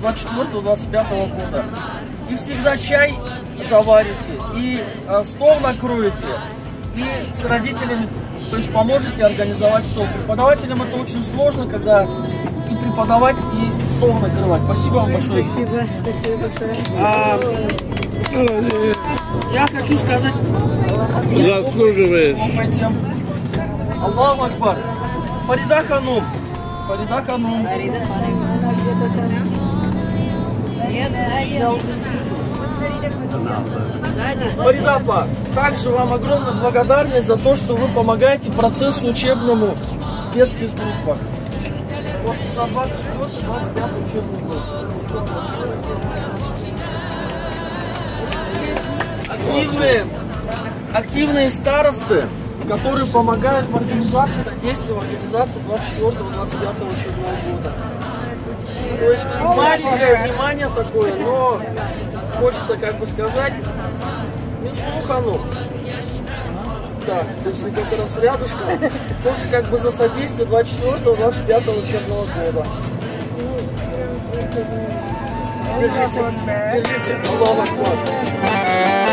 24-25 года. И всегда чай заварите, и стол накроете, и с родителями, то есть поможете организовать стол. Преподавателям это очень сложно, когда и преподавать, и стол накрывать. Спасибо вам большое. Спасибо, спасибо большое. Я хочу сказать... Заслуживаешь. Аллаху Акбар. Фарида Ханум. Фарида Ханум. Фарида Ханум. Фарида Апа, также вам огромная благодарность за то, что вы помогаете процессу учебному в детских группах. Вот за 24-25 учебный год. Здесь активные старосты, которые помогают в организации, содействии в организации 24-25 учебного года. То есть маленькое внимание такое, но хочется как бы сказать, не слухану. Да, то есть как раз рядышком, тоже как бы за содействие 24-25 учебного года. Держите, держите. Аллаху Акбар.